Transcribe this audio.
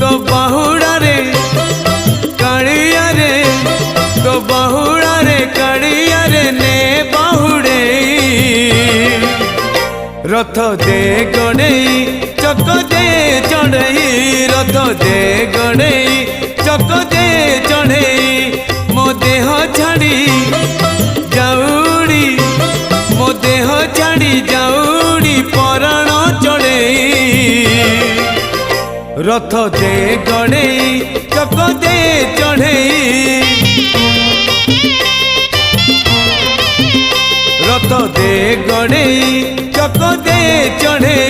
तो बाहुड़ा रे कालिया रे तो बाहुड़ा रे कालिया रे ने बाहुड़े रथ दे गणेई चक दे चढ़ई रथ दे गणेई चक दे चढ़ई मो देह छाड़ी जाऊड़ी मो देह छाड़ी जाऊड़ी पराण चढ़ई रथ दे गणेई चक दे चढ़ई रथ दे गणेई चक दे चढ़ई